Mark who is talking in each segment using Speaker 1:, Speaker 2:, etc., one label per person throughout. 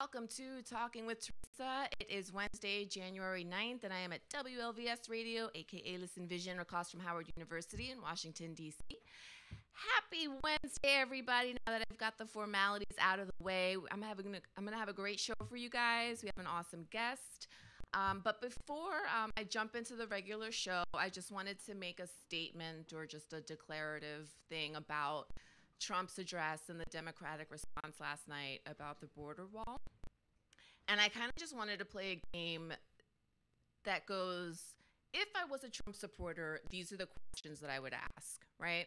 Speaker 1: Welcome to Talking with Teresa. It is Wednesday, January 9th, and I am at WLVS Radio, aka Listen Vision, across from Howard University in Washington, D.C. Happy Wednesday, everybody. Now that I've got the formalities out of the way, I'm going to have a great show for you guys. We have an awesome guest. But before I jump into the regular show, I just wanted to make a statement or just a declarative thing about Trump's address and the Democratic response last night about the border wall. And I kind of just wanted to play a game that goes, if I was a Trump supporter, these are the questions that I would ask, right?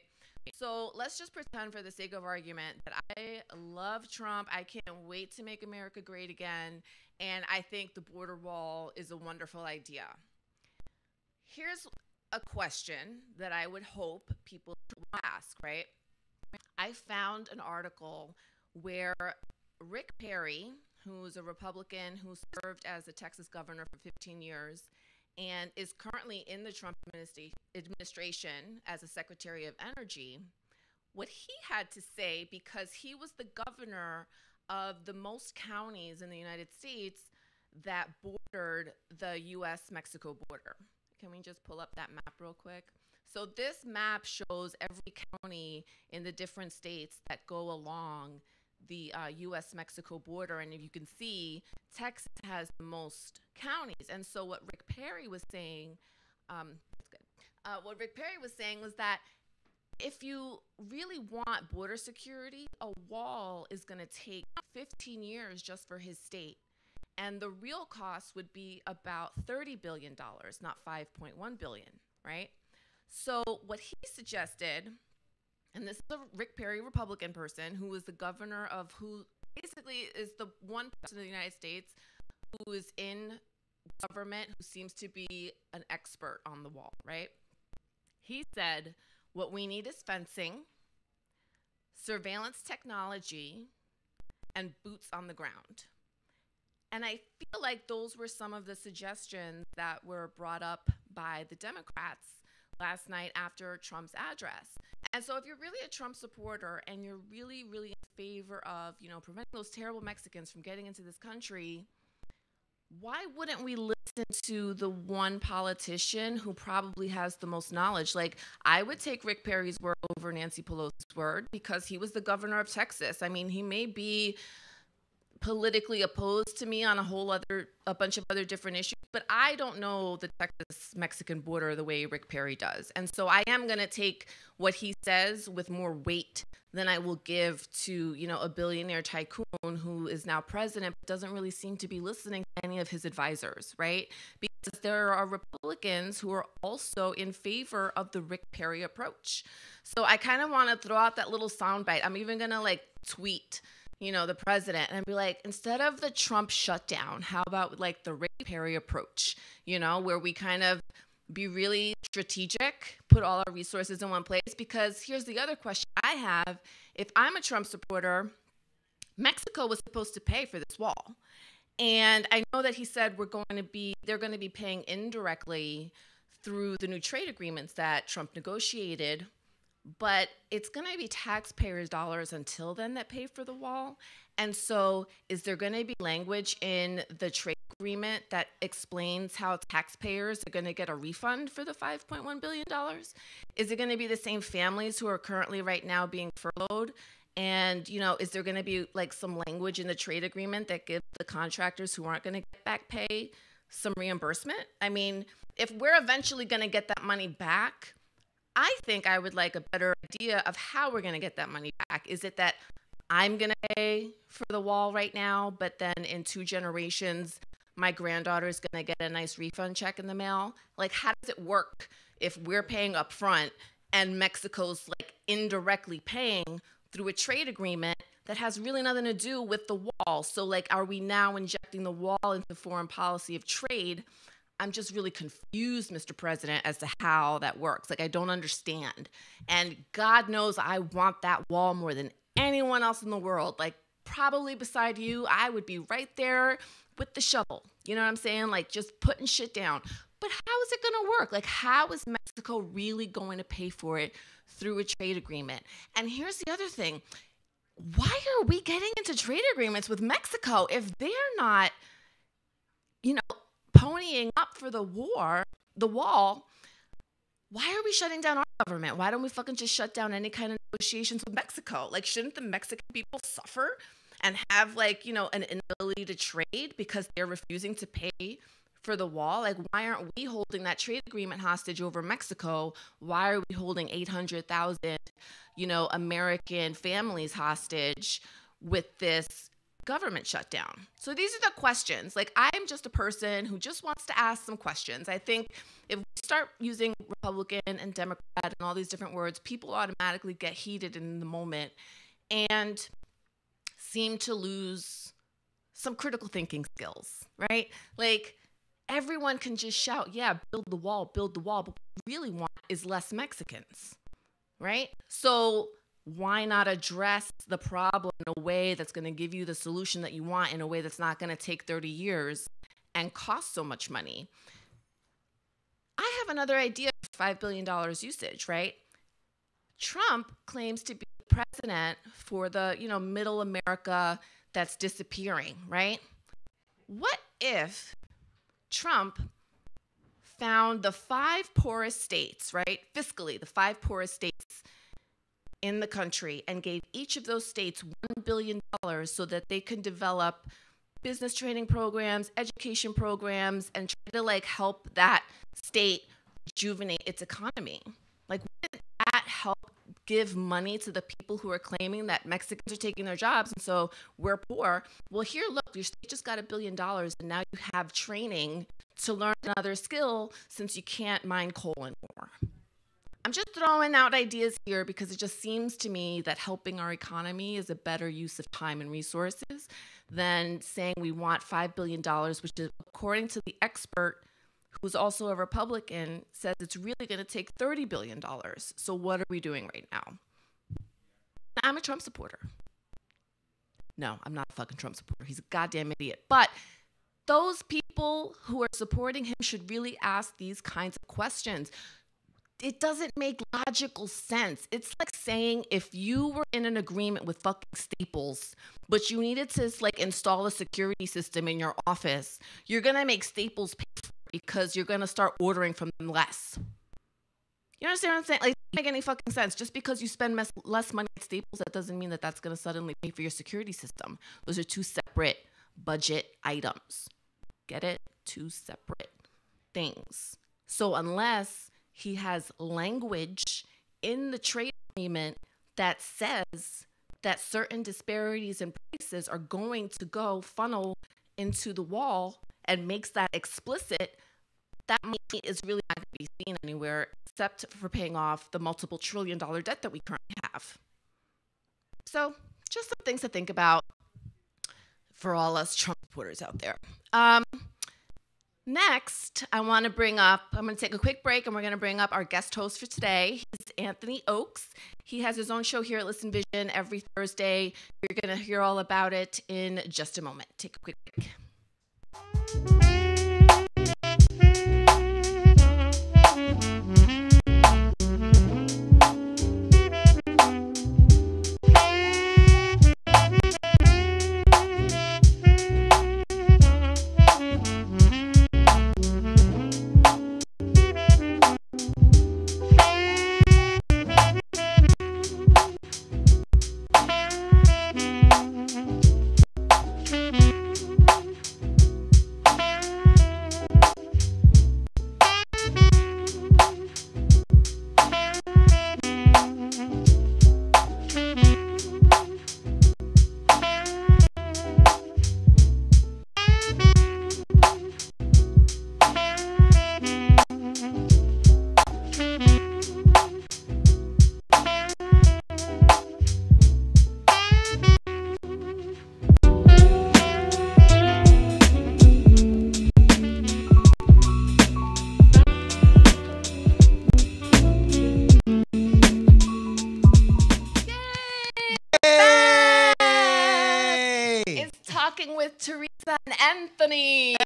Speaker 1: So let's just pretend for the sake of argument that I love Trump. I can't wait to make America great again. And I think the border wall is a wonderful idea. Here's a question that I would hope people ask, right? I found an article where Rick Perry, who's a Republican who served as a Texas governor for 15 years and is currently in the Trump administration as a Secretary of Energy, what he had to say, because he was the governor of the most counties in the United States that bordered the U.S.-Mexico border. Can we just pull up that map real quick? So this map shows every county in the different states that go along the U.S.-Mexico border. And if you can see, Texas has the most counties. And so what Rick Perry was saying, was that if you really want border security, a wall is going to take 15 years just for his state. And the real cost would be about $30 billion, not $5.1 billion, right? So what he suggested, and this is a Rick Perry Republican person who was the governor of who basically is the one person in the United States who is in government who seems to be an expert on the wall, right? He said, what we need is fencing, surveillance technology, and boots on the ground. And I feel like those were some of the suggestions that were brought up by the Democrats last night after Trump's address. And so if you're really a Trump supporter and you're really, really in favor of, preventing those terrible Mexicans from getting into this country, why wouldn't we listen to the one politician who probably has the most knowledge? Like, I would take Rick Perry's word over Nancy Pelosi's word because he was the governor of Texas. I mean, he may be politically opposed to me on a bunch of other different issues, but I don't know the Texas-Mexican border the way Rick Perry does. And so I am going to take what he says with more weight than I will give to, a billionaire tycoon who is now president, but doesn't really seem to be listening to any of his advisors, right? Because there are Republicans who are also in favor of the Rick Perry approach. So I kind of want to throw out that little soundbite. I'm even going to tweet the president and be like, instead of the Trump shutdown, how about the Rick Perry approach, where we kind of be really strategic, put all our resources in one place? Because here's the other question I have. If I'm a Trump supporter, Mexico was supposed to pay for this wall. And I know that he said they're going to be paying indirectly through the new trade agreements that Trump negotiated. But it's going to be taxpayers' dollars until then that pay for the wall. And so is there going to be language in the trade agreement that explains how taxpayers are going to get a refund for the $5.1 billion? Is it going to be the same families who are currently right now being furloughed? And, is there going to be some language in the trade agreement that gives the contractors who aren't going to get back pay some reimbursement? I mean, if we're eventually going to get that money back, I think I would like a better idea of how we're going to get that money back. Is it that I'm going to pay for the wall right now, but then in 2 generations, my granddaughter is going to get a nice refund check in the mail? How does it work if we're paying up front and Mexico's indirectly paying through a trade agreement that has really nothing to do with the wall? So are we now injecting the wall into foreign policy of trade? I'm just really confused, Mr. President, as to how that works. I don't understand. And God knows I want that wall more than anyone else in the world. Probably beside you, I would be right there with the shovel. You know what I'm saying? Just putting shit down. But how is it going to work? How is Mexico really going to pay for it through a trade agreement? And here's the other thing. why are we getting into trade agreements with Mexico if they're not, ponying up for the wall? Why are we shutting down our government? Why don't we fucking just shut down any kind of negotiations with Mexico? Like, shouldn't the Mexican people suffer and have an inability to trade because they're refusing to pay for the wall? Like, why aren't we holding that trade agreement hostage over Mexico? Why are we holding 800,000, American families hostage with this government shutdown? So these are the questions. Like, I'm just a person who just wants to ask some questions. I think if we start using Republican and Democrat and all these different words, people automatically get heated in the moment and seem to lose some critical thinking skills, right? Like, everyone can just shout, yeah, build the wall, but what we really want is less Mexicans, right? So why not address the problem in a way that's going to give you the solution that you want, in a way that's not going to take 30 years and cost so much money? I have another idea for $5 billion usage, right? Trump claims to be president for the, middle America that's disappearing, right? What if Trump found the 5 poorest states, right? Fiscally, the 5 poorest states in the country, and gave each of those states $1 billion so that they can develop business training programs, education programs, and try to help that state rejuvenate its economy? Like, wouldn't that help give money to the people who are claiming that Mexicans are taking their jobs and so we're poor? Well, here, look, your state just got $1 billion, and now you have training to learn another skill since you can't mine coal anymore. I'm just throwing out ideas here because it just seems to me that helping our economy is a better use of time and resources than saying we want $5 billion, which is, according to the expert, who's also a Republican, says it's really going to take $30 billion. So what are we doing right now? I'm a Trump supporter. No, I'm not a fucking Trump supporter. He's a goddamn idiot. But those people who are supporting him should really ask these kinds of questions. It doesn't make logical sense. It's like saying if you were in an agreement with fucking Staples, but you needed to install a security system in your office, you're going to make Staples pay for it because you're going to start ordering from them less. You understand what I'm saying? Like, it doesn't make any fucking sense. Just because you spend less money at Staples, that doesn't mean that that's going to suddenly pay for your security system. Those are two separate budget items. Get it? Two separate things. So unless he has language in the trade agreement that says that certain disparities in prices are going to go funnel into the wall and makes that explicit, that money is really not going to be seen anywhere except for paying off the multiple trillion-dollar debt that we currently have. So just some things to think about for all us Trump supporters out there. Next, I'm going to take a quick break, and we're going to bring up our guest host for today. He's Anthony Oakes. He has his own show here at Listen Vision every Thursday. You're going to hear all about it in just a moment. Take a quick break. With Teresa and Anthony.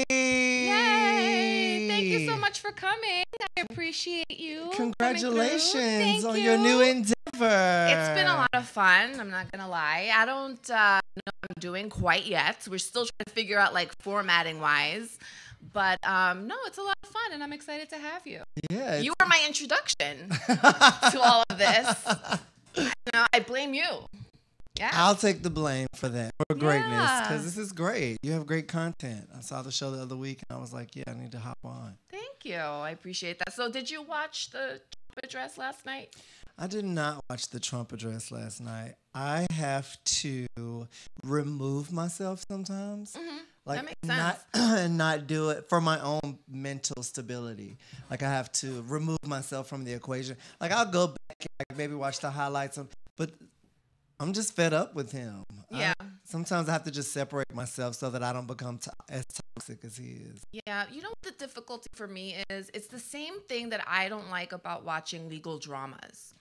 Speaker 1: Yay! Thank you so much for coming. I appreciate you.
Speaker 2: Congratulations on your new endeavor.
Speaker 1: It's been a lot of fun. I'm not going to lie. I don't know what I'm doing quite yet. We're still trying to figure out, like, formatting wise. But no, it's a lot of fun, and I'm excited to have you.
Speaker 2: Yeah.
Speaker 1: You were my introduction to all of this. I blame you. Yeah.
Speaker 2: I'll take the blame for that, for greatness, because this is great. You have great content. I saw the show the other week, and I was like, yeah, I need to hop on.
Speaker 1: Thank you. I appreciate that. So did you watch the Trump address last night?
Speaker 2: I did not watch the Trump address last night. I have to remove myself sometimes.
Speaker 1: Mm-hmm.
Speaker 2: Like,
Speaker 1: that makes sense.
Speaker 2: and not do it for my own mental stability. Like, I have to remove myself from the equation. Like, I'll go back and maybe watch the highlights, but I'm just fed up with him.
Speaker 1: Yeah.
Speaker 2: Sometimes I have to just separate myself so that I don't become as toxic as he is.
Speaker 1: Yeah. You know what the difficulty for me is? It's the same thing that I don't like about watching legal dramas.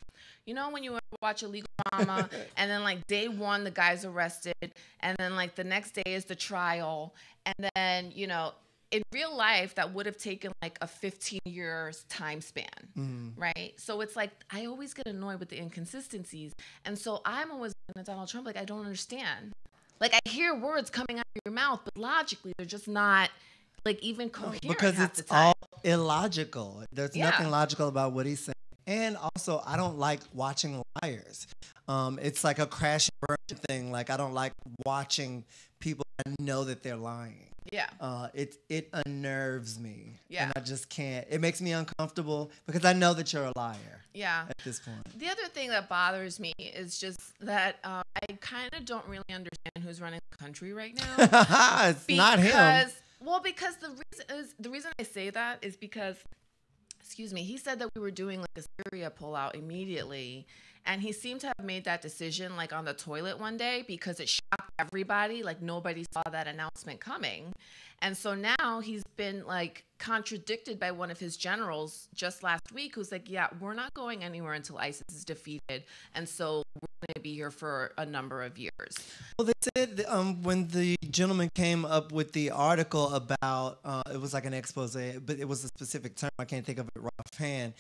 Speaker 1: You know, when you watch a legal drama and then, like, day one, the guy's arrested, and then, like, the next day is the trial, and then, you know, in real life, that would have taken, like, a 15 years time span, right? So it's like, I always get annoyed with the inconsistencies. And so I'm always looking at Donald Trump like, I don't understand. Like, I hear words coming out of your mouth, but logically, they're just not, like, even coherent
Speaker 2: because it's all illogical. There's nothing logical about what he's saying. And also, I don't like watching liars. It's like a crash and burn thing. Like, I don't like watching people I know that they're lying.
Speaker 1: Yeah.
Speaker 2: It unnerves me.
Speaker 1: Yeah.
Speaker 2: And I just can't. It makes me uncomfortable because I know that you're a liar.
Speaker 1: Yeah.
Speaker 2: At this point.
Speaker 1: The other thing that bothers me is just that I kind of don't really understand who's running the country right now.
Speaker 2: It's not him.
Speaker 1: Well, because the reason I say that is because, excuse me, he said that we were doing like a Syria pullout immediately. And he seemed to have made that decision like on the toilet one day because it shocked everybody. Like nobody saw that announcement coming. And so now he's been like contradicted by one of his generals just last week who's like, yeah, we're not going anywhere until ISIS is defeated. And so we're going to be here for a number of years.
Speaker 2: Well, they said when the gentleman came up with the article about, it was like an expose, but it was a specific term. I can't think of it offhand.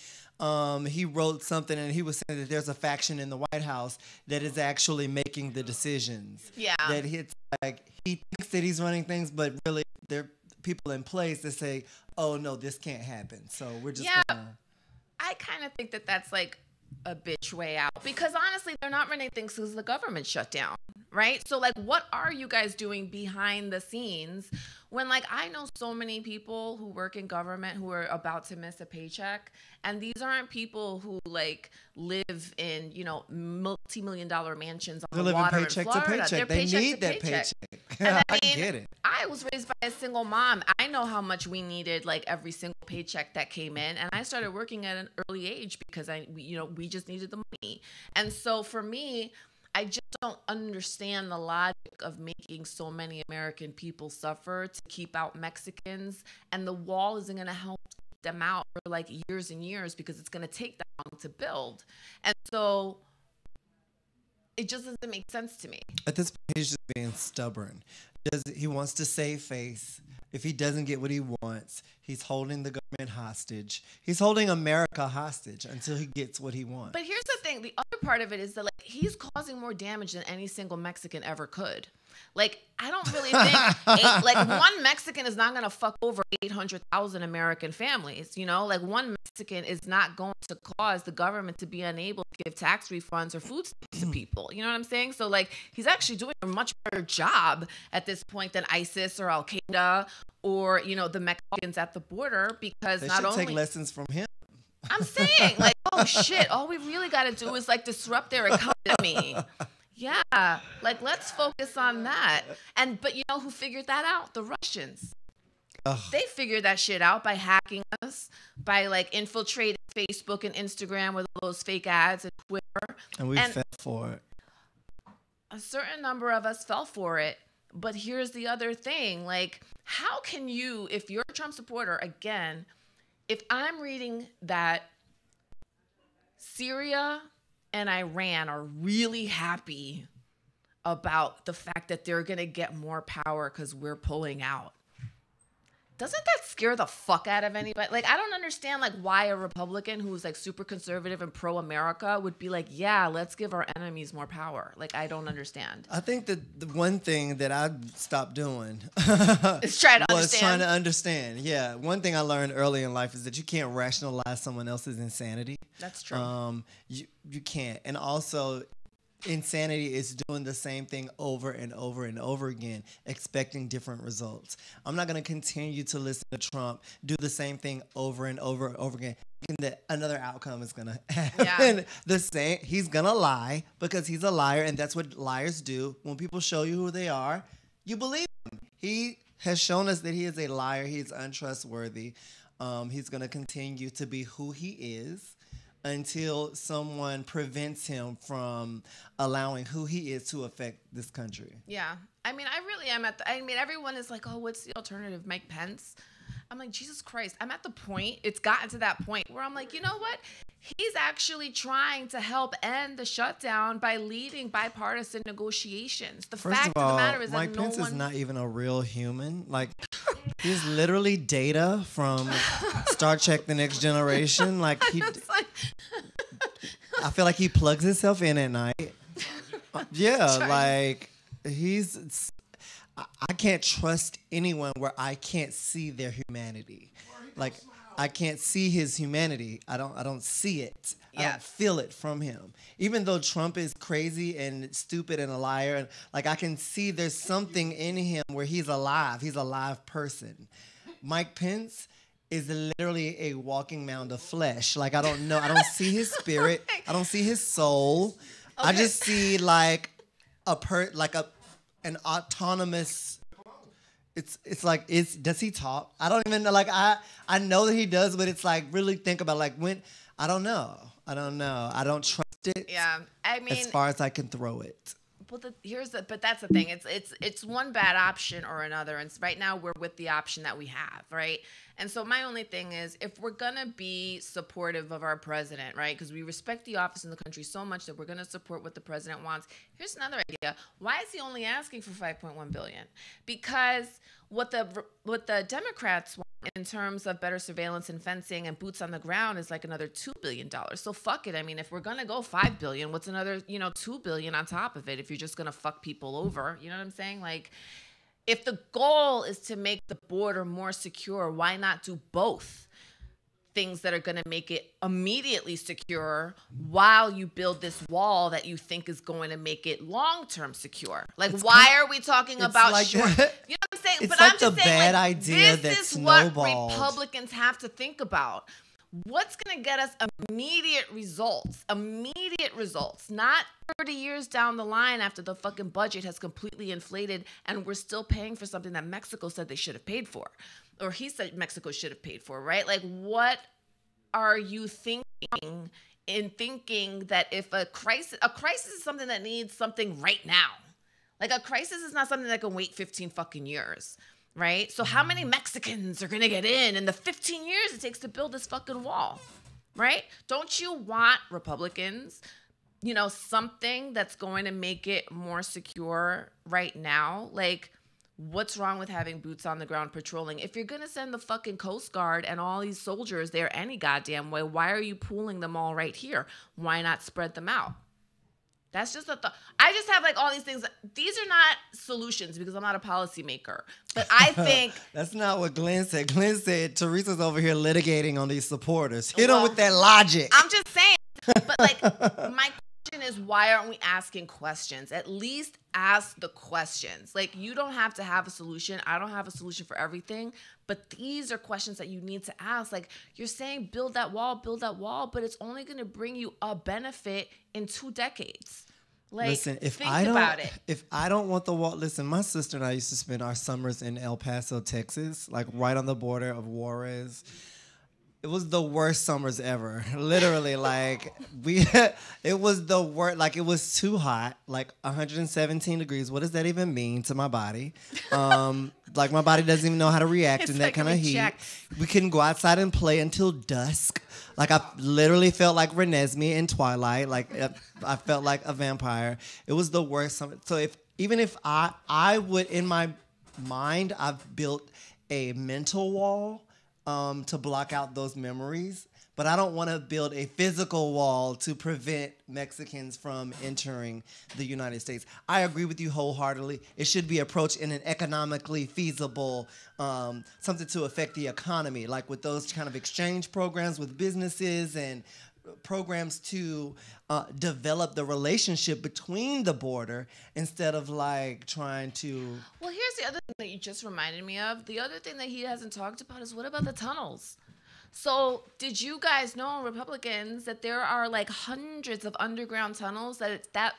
Speaker 2: He wrote something and he was saying that there's a faction in the White House that is actually making the decisions.
Speaker 1: Yeah.
Speaker 2: That it's like he thinks that he's running things, but really there are people in place that say, oh, no, this can't happen. So we're just
Speaker 1: I kind of think that that's like a bitch way out because honestly, they're not running things because the government shut down. Right. So like, what are you guys doing behind the scenes when like I know so many people who work in government who are about to miss a paycheck. And these aren't people who like live in, you know, multi-million-dollar mansions on the water in Florida.
Speaker 2: They're paycheck to paycheck. They need that paycheck.
Speaker 1: And
Speaker 2: I get it.
Speaker 1: I was raised by a single mom. I know how much we needed like every single paycheck that came in. And I started working at an early age because we just needed the money. And so for me, I just don't understand the logic of making so many American people suffer to keep out Mexicans. And the wall isn't going to help them out for like years and years because it's going to take that long to build. And so it just doesn't make sense to me.
Speaker 2: At this point, he's just being stubborn. He wants to save face. If he doesn't get what he wants, he's holding the government hostage. He's holding America hostage until he gets what he wants.
Speaker 1: But here's the thing. The other part of it is that like he's causing more damage than any single Mexican ever could. Like, I don't really think one Mexican is not going to fuck over 800,000 American families. You know, like one Mexican is not going to cause the government to be unable to give tax refunds or food stamps to people. You know what I'm saying? So like he's actually doing a much better job at this point than ISIS or Al Qaeda or, you know, the Mexicans at the border because
Speaker 2: they
Speaker 1: not
Speaker 2: should
Speaker 1: only
Speaker 2: take lessons from him.
Speaker 1: I'm saying like, oh shit, all we really got to do is like disrupt their economy. Yeah, like let's focus on that. But you know who figured that out? The Russians. Ugh. They figured that shit out by hacking us, by like infiltrating Facebook and Instagram with all those fake ads and Twitter.
Speaker 2: And we fell for it.
Speaker 1: A certain number of us fell for it. But here's the other thing. Like, how can you, if you're a Trump supporter, again, if I'm reading that Syria and Iran are really happy about the fact that they're going to get more power because we're pulling out. doesn't that scare the fuck out of anybody? Like, I don't understand, like, why a Republican who's, like, super conservative and pro-America would be like, yeah, let's give our enemies more power. Like, I don't understand.
Speaker 2: I think that the one thing that I stopped doing
Speaker 1: It's trying to
Speaker 2: was trying to understand. Yeah, one thing I learned early in life is that you can't rationalize someone else's insanity.
Speaker 1: That's true.
Speaker 2: You can't. And also, insanity is doing the same thing over and over and over again, expecting different results. I'm not going to continue to listen to Trump do the same thing over and over and over again. And that another outcome is going to happen. Yeah. The same. He's going to lie because he's a liar, and that's what liars do. When people show you who they are, you believe him. He has shown us that he is a liar. He's untrustworthy. He's going to continue to be who he is until someone prevents him from allowing who he is to affect this country.
Speaker 1: Yeah. I mean, I really am everyone is like, oh, what's the alternative? Mike Pence? I'm like, Jesus Christ. I'm at the point, it's gotten to that point where I'm like, you know what? He's actually trying to help end the shutdown by leading bipartisan negotiations. The fact of the matter is that
Speaker 2: Mike Pence is not even a real human. Like, he's literally Data from Star Trek: The Next Generation. Like, I feel like he plugs himself in at night. Like, I can't trust anyone where I can't see their humanity. Like, I can't see his humanity. I don't see it. Yeah. I don't feel it from him. Even though Trump is crazy and stupid and a liar, and like, I can see there's something in him where he's alive. He's a live person. Mike Pence is literally a walking mound of flesh. Like, I don't know. I don't see his spirit. I don't see his soul. Okay. I just see like an autonomous. It's like, does he talk? I don't even know. Like, I know that he does, but it's like, really think about, like, when, I don't know. I don't trust it.
Speaker 1: Yeah, I mean,
Speaker 2: as far as I can throw it.
Speaker 1: But that's the thing. It's one bad option or another, and right now we're with the option that we have, right? And so my only thing is, if we're gonna be supportive of our president, right? Because we respect the office in the country so much that we're gonna support what the president wants. Here's another idea: why is he only asking for $5.1 billion? Because what the Democrats want in terms of better surveillance and fencing and boots on the ground is like another $2 billion. So fuck it. I mean, if we're gonna go $5 billion, what's another $2 billion on top of it? If you're just gonna fuck people over, you know what I'm saying? Like, if the goal is to make the border more secure, why not do both things that are going to make it immediately secure while you build this wall that you think is going to make it long-term secure? Like, why are we talking about
Speaker 2: like
Speaker 1: short? You know what I'm saying?
Speaker 2: It's
Speaker 1: but
Speaker 2: like
Speaker 1: I'm just
Speaker 2: the
Speaker 1: saying,
Speaker 2: bad
Speaker 1: like,
Speaker 2: idea
Speaker 1: this
Speaker 2: that
Speaker 1: is
Speaker 2: snowballed.
Speaker 1: what Republicans have to think about. What's going to get us immediate results, not 30 years down the line after the fucking budget has completely inflated and we're still paying for something that Mexico said they should have paid for, or he said Mexico should have paid for, right? Like, what are you thinking in thinking that if a crisis is something that needs something right now? Like, a crisis is not something that can wait 15 fucking years. Right? So how many Mexicans are going to get in the 15 years it takes to build this fucking wall? Right? Don't you want Republicans, something that's going to make it more secure right now? Like, what's wrong with having boots on the ground patrolling? If you're going to send the fucking Coast Guard and all these soldiers there any goddamn way, why are you pooling them all right here? Why not spread them out? That's just a thought. I just have like all these things. These are not solutions because I'm not a policymaker. But I think
Speaker 2: that's not what Glenn said. Glenn said Teresa's over here litigating on these supporters. Hit them with that logic.
Speaker 1: I'm just saying. But like, my question is, why aren't we asking questions? At least ask the questions. Like, you don't have to have a solution. I don't have a solution for everything. But these are questions that you need to ask. Like, you're saying build that wall, but it's only going to bring you a benefit in 2 decades. Like, listen, think about it.
Speaker 2: If I don't want the wall, listen, my sister and I used to spend our summers in El Paso, Texas, like right on the border of Juarez. It was the worst summers ever. Literally, like, it was the worst. Like, it was too hot, like 117 degrees. What does that even mean to my body? Like, my body doesn't even know how to react in that kind of heat. We couldn't go outside and play until dusk. Like, I literally felt like Renesmee in Twilight. Like, I felt like a vampire. It was the worst summer. So even if I would, in my mind, I've built a mental wall to block out those memories. But I don't want to build a physical wall to prevent Mexicans from entering the United States. I agree with you wholeheartedly. It should be approached in an economically feasible, something to affect the economy, like with those kind of exchange programs with businesses and programs to develop the relationship between the border instead of like trying to.
Speaker 1: Well, here's the other thing that you just reminded me of. The other thing that he hasn't talked about is what about the tunnels? So did you guys know, Republicans, that there are like hundreds of underground tunnels that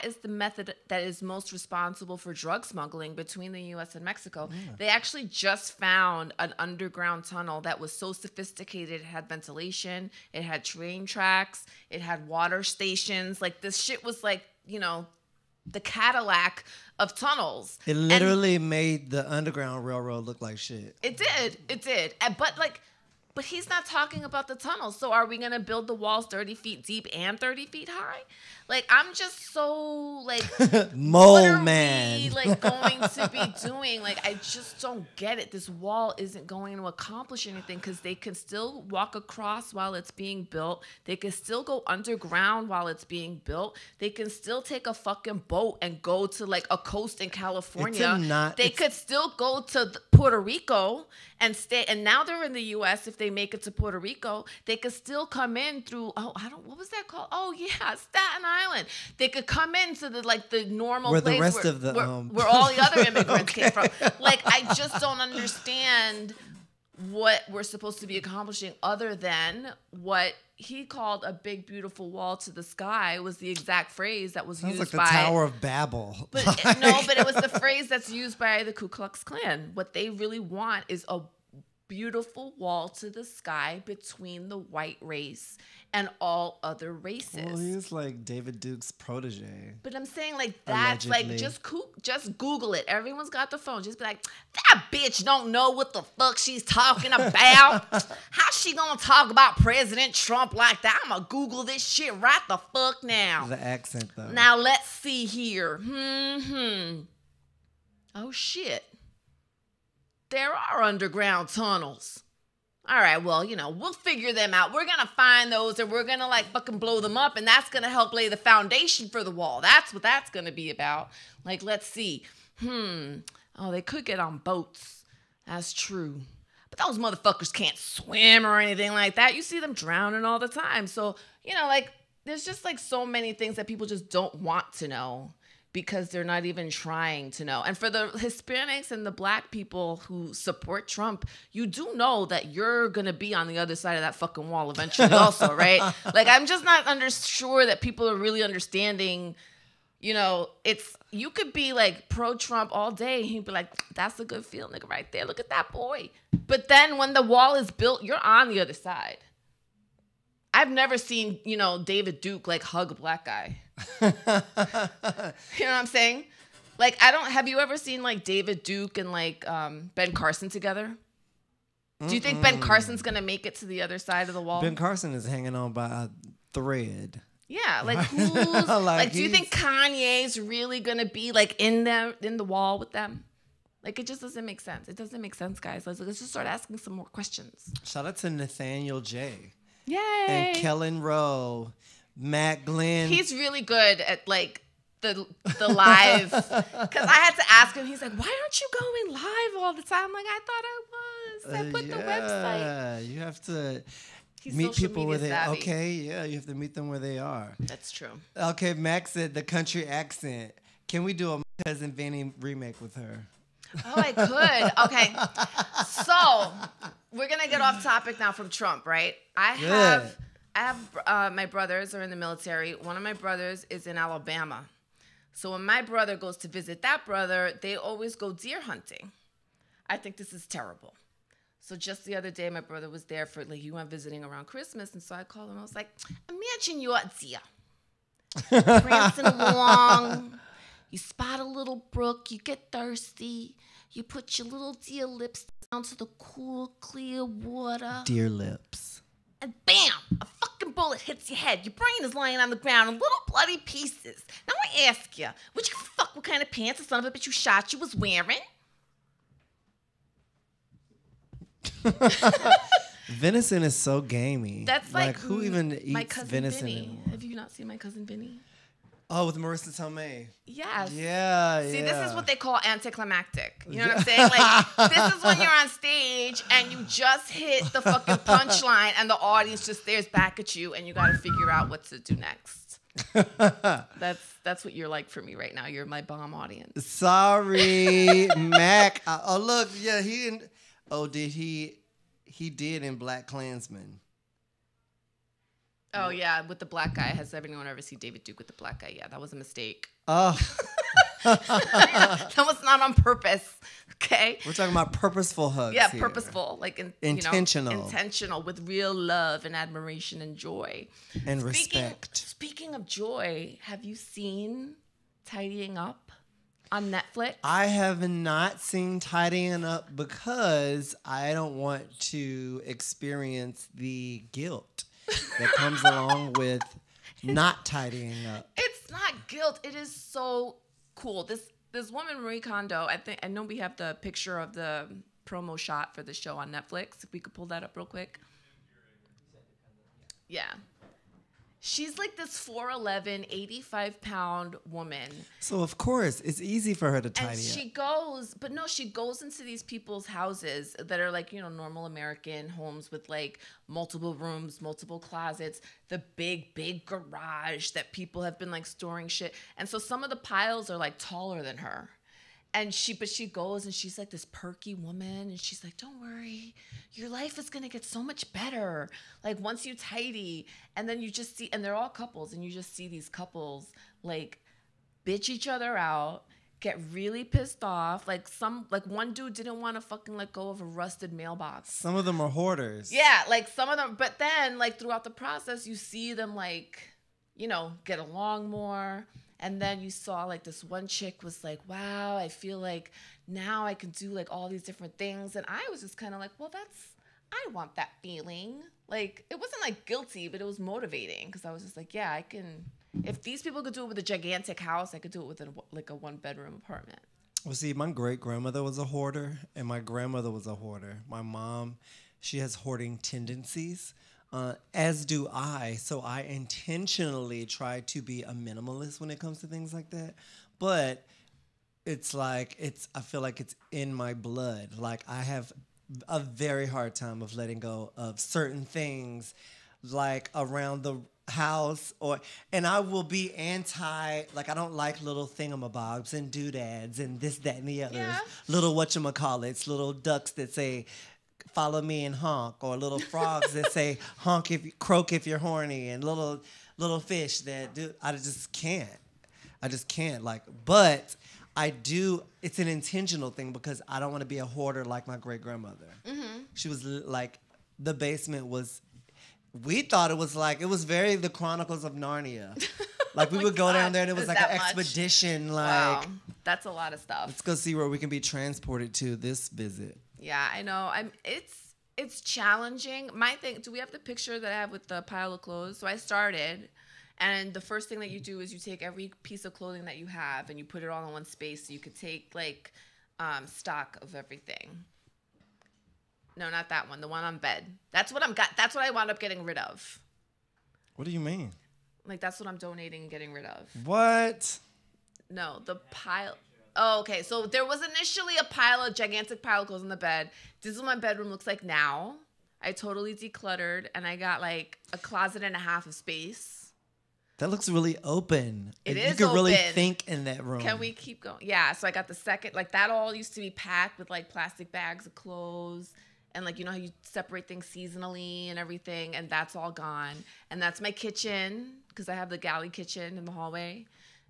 Speaker 1: is the method that is most responsible for drug smuggling between the U.S. and Mexico? Yeah. They actually just found an underground tunnel that was so sophisticated. It had ventilation, it had train tracks, it had water stations. Like this shit was like, you know, the Cadillac of tunnels.
Speaker 2: It literally made the Underground Railroad look like shit.
Speaker 1: It did. But he's not talking about the tunnels. So are we going to build the walls 30 feet deep and 30 feet high? Like, I'm just so, like,
Speaker 2: Mole man.
Speaker 1: We, like, going to be doing? Like, I just don't get it. This wall isn't going to accomplish anything because they can still walk across while it's being built. They can still go underground while it's being built. They can still take a fucking boat and go to, like, a coast in California. They could still go to Puerto Rico and stay. And now they're in the U.S. If they make it to Puerto Rico, they could still come in through, what was that called? Oh, yeah, Staten Island. They could come into the normal
Speaker 2: where
Speaker 1: place
Speaker 2: the rest of the
Speaker 1: where all the other immigrants came from. Like, I just don't understand what we're supposed to be accomplishing other than what he called a big beautiful wall to the sky was the exact phrase that was used
Speaker 2: like the
Speaker 1: by
Speaker 2: Tower of Babel.
Speaker 1: But but it was the phrase that's used by the Ku Klux Klan. What they really want is a beautiful wall to the sky between the white race and all other races.
Speaker 2: Well, he's like David Duke's protege.
Speaker 1: But I'm saying, like, that's allegedly. Like just Google it. Everyone's got the phone. Just be like, that bitch don't know what the fuck she's talking about. How she gonna talk about President Trump like that? I'm gonna Google this shit right the fuck now.
Speaker 2: The accent, though.
Speaker 1: Now let's see here. Oh shit. There are underground tunnels. All right, well, we'll figure them out. We're going to find those and we're going to, like, fucking blow them up, and that's going to help lay the foundation for the wall. That's what that's going to be about. Like, let's see. Oh, they could get on boats. That's true. But those motherfuckers can't swim or anything like that. You see them drowning all the time. So, like, there's just, like, so many things that people just don't want to know, because they're not even trying to know. And for the Hispanics and the black people who support Trump, you do know that you're going to be on the other side of that fucking wall eventually also, right? Like, I'm just not sure that people are really understanding, you could be like pro-Trump all day and he'd be like, that's a good feel, nigga, right there. Look at that boy. But then when the wall is built, you're on the other side. I've never seen, David Duke, like, hug a black guy. You know what I'm saying? Like, have you ever seen, like, David Duke and, like, Ben Carson together? Do you think Ben Carson's going to make it to the other side of the wall?
Speaker 2: Ben Carson is hanging on by a thread.
Speaker 1: Yeah, like, who's, like, do you think Kanye's really going to be, like, in the wall with them? Like, it just doesn't make sense. It doesn't make sense, guys. Let's just start asking some more questions.
Speaker 2: Shout out to Nathaniel J.
Speaker 1: Yay!
Speaker 2: And Kellen Rowe, Matt Glenn.
Speaker 1: He's really good at, like, the live. Because I had to ask him. He's like, why aren't you going live all the time? Like, I thought I was. I put the website.
Speaker 2: Yeah, you have to meet people where they are. Okay, yeah, you have to meet them where they are.
Speaker 1: That's true.
Speaker 2: Okay, Max said the country accent. Can we do a Cousin Vinny remake with her?
Speaker 1: Oh, I could. Okay. So, we're going to get off topic now from Trump, right? I have my brothers are in the military. One of my brothers is in Alabama. So when my brother goes to visit that brother, they always go deer hunting. I think this is terrible. So just the other day, my brother was there he went visiting around Christmas. And so I called him. I was like, imagine you're a deer. Prancing along. You spot a little brook, you get thirsty, you put your little deer lips down to the cool, clear water.
Speaker 2: Deer lips.
Speaker 1: And bam, a fucking bullet hits your head. Your brain is lying on the ground in little bloody pieces. Now I ask you, would you fuck what kind of pants the son of a bitch who shot you was wearing?
Speaker 2: Venison is so gamey.
Speaker 1: That's like
Speaker 2: who even
Speaker 1: my
Speaker 2: eats
Speaker 1: cousin
Speaker 2: venison
Speaker 1: Vinny.
Speaker 2: anymore?
Speaker 1: Have you not seen My Cousin Vinny?
Speaker 2: Oh, with Marissa Tomei.
Speaker 1: Yes.
Speaker 2: Yeah,
Speaker 1: See,
Speaker 2: yeah.
Speaker 1: this is what they call anticlimactic. You know what I'm saying? Like, this is when you're on stage and you just hit the fucking punchline and the audience just stares back at you and you got to figure out what to do next. That's what you're like for me right now. You're my bomb audience.
Speaker 2: Sorry, Mac. Oh, look. Yeah, he did in Black Klansman.
Speaker 1: Oh, yeah, with the black guy. Has anyone ever seen David Duke with the black guy? Yeah, that was a mistake.
Speaker 2: Oh.
Speaker 1: That was not on purpose, okay?
Speaker 2: We're talking about purposeful hugs.
Speaker 1: Yeah,
Speaker 2: here.
Speaker 1: purposeful. Like,
Speaker 2: intentional.
Speaker 1: Intentional, with real love and admiration and joy.
Speaker 2: And respect.
Speaker 1: Speaking of joy, have you seen Tidying Up on Netflix?
Speaker 2: I have not seen Tidying Up because I don't want to experience the guilt that comes along with not tidying up.
Speaker 1: It's not guilt. It is so cool. This woman, Marie Kondo, I know we have the picture of the promo shot for the show on Netflix. If we could pull that up real quick. Yeah. She's like this 4'11", 85-pound woman.
Speaker 2: So, of course, it's easy for her to tidy
Speaker 1: and she goes into these people's houses that are like, normal American homes with like multiple rooms, multiple closets, the big garage that people have been like storing shit. And so some of the piles are like taller than her. And she goes and she's like this perky woman and she's like, don't worry, your life is going to get so much better. Like once you tidy, and then you just see, and they're all couples, and you just see these couples like bitch each other out, get really pissed off. Like one dude didn't want to fucking let go of a rusted mailbox.
Speaker 2: Some of them are hoarders.
Speaker 1: Yeah, like some of them, but then like throughout the process, you see them like, get along more. And then you saw like this one chick was like, wow, I feel like now I can do like all these different things. And I was just kind of like, well, I want that feeling. Like, it wasn't like guilty, but it was motivating. Because I was just like, yeah, I can, if these people could do it with a gigantic house, I could do it with like a 1-bedroom apartment.
Speaker 2: Well, see, my great-grandmother was a hoarder, and my grandmother was a hoarder. My mom, she has hoarding tendencies. As do I. So I intentionally try to be a minimalist when it comes to things like that. But it's like, I feel like it's in my blood. Like I have a very hard time of letting go of certain things like around the house and I will be like I don't like little thingamabobs and doodads and this, that, and the other. Yeah. Little whatchamacallits, little ducks that say follow me and honk, or little frogs that say croak if you're horny, and little fish that do. I just can't. Like, but I do. It's an intentional thing because I don't want to be a hoarder like my great grandmother. Mm-hmm. She was like, the basement was. We thought it was very the Chronicles of Narnia. Like we would go down there and it was like an expedition. Like,
Speaker 1: wow, that's a lot of stuff.
Speaker 2: Let's go see where we can be transported to this visit.
Speaker 1: Yeah, I know. It's challenging. My thing, do we have the picture that I have with the pile of clothes? So I started, and the first thing that you do is you take every piece of clothing that you have and you put it all in one space so you could take like stock of everything. No, not that one. The one on bed. That's what I wound up getting rid of.
Speaker 2: What do you mean?
Speaker 1: Like that's what I'm donating and getting rid of.
Speaker 2: What?
Speaker 1: No, the pile. Oh, okay. So there was initially a gigantic pile of clothes on the bed. This is what my bedroom looks like now. I totally decluttered, and I got like a closet and a half of space.
Speaker 2: That looks really open.
Speaker 1: It
Speaker 2: you
Speaker 1: is
Speaker 2: could
Speaker 1: open.
Speaker 2: Really think in that room.
Speaker 1: Can we keep going? Yeah. So I got the second, like that all used to be packed with like plastic bags of clothes. And like, how you separate things seasonally and everything. And that's all gone. And that's my kitchen, because I have the galley kitchen in the hallway.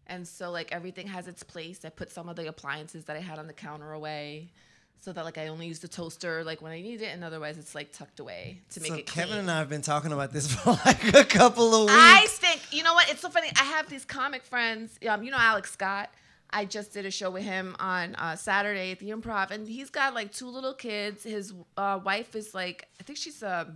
Speaker 1: And so like everything has its place. I put some of the appliances that I had on the counter away, so that like I only use the toaster like when I need it, and otherwise it's like tucked away to make it clean.
Speaker 2: Kevin and I have been talking about this for like a couple of weeks.
Speaker 1: I think, you know what? It's so funny. I have these comic friends. Alex Scott. I just did a show with him on Saturday at the Improv, and he's got like 2 little kids. His wife is like, I think she's a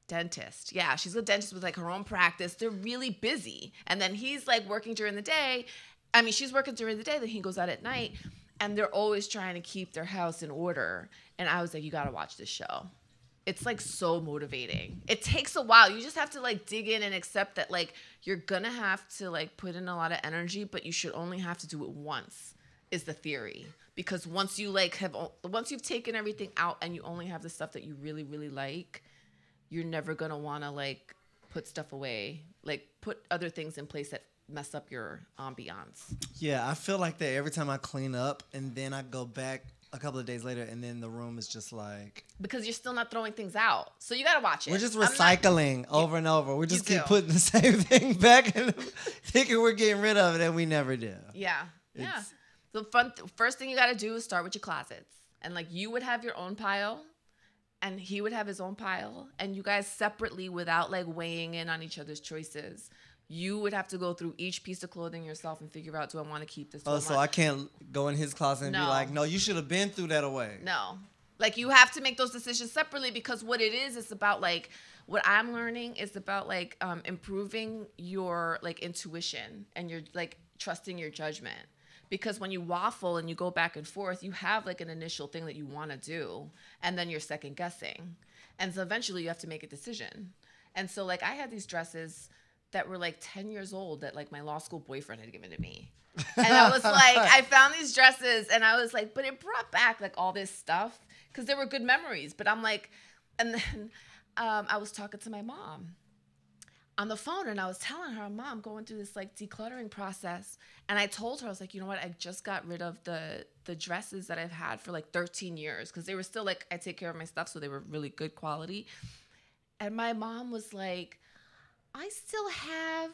Speaker 1: dentist. Yeah, she's a dentist with like her own practice. They're really busy. And then he's like working during the day. I mean, she's working during the day, then he goes out at night, and they're always trying to keep their house in order. And I was like, you got to watch this show. It's like so motivating. It takes a while. You just have to like dig in and accept that like you're gonna have to like put in a lot of energy, but you should only have to do it once, is the theory. Because once you've taken everything out and you only have the stuff that you really, really like, you're never gonna wanna like put stuff away, like put other things in place that mess up your ambiance.
Speaker 2: Yeah, I feel like that every time I clean up and then I go back a couple of days later and then the room is just like...
Speaker 1: Because you're still not throwing things out. So you got to watch it.
Speaker 2: We're just recycling over and over. We just keep putting the same thing back and thinking we're getting rid of it, and we never do.
Speaker 1: Yeah. The first thing you got to do is start with your closets. And like you would have your own pile and he would have his own pile. And you guys separately, without like weighing in on each other's choices, you would have to go through each piece of clothing yourself and figure out, do I want to keep this?
Speaker 2: Oh, so I can't go in his closet and be like, no, you should have been through that away.
Speaker 1: No. Like, you have to make those decisions separately, because what it is about, like, what I'm learning is about, like, improving your, like, intuition and your, like, trusting your judgment. Because when you waffle and you go back and forth, you have, like, an initial thing that you want to do, and then you're second guessing. And so eventually you have to make a decision. And so, like, I had these dresses that were like 10 years old that like my law school boyfriend had given to me. And I was like, I found these dresses and I was like, but it brought back like all this stuff because there were good memories. But I'm like, and then I was talking to my mom on the phone and I was telling her, Mom, I'm going through this like decluttering process. And I told her, I was like, you know what? I just got rid of the dresses that I've had for like 13 years because they were still like, I take care of my stuff. So they were really good quality. And my mom was like, I still have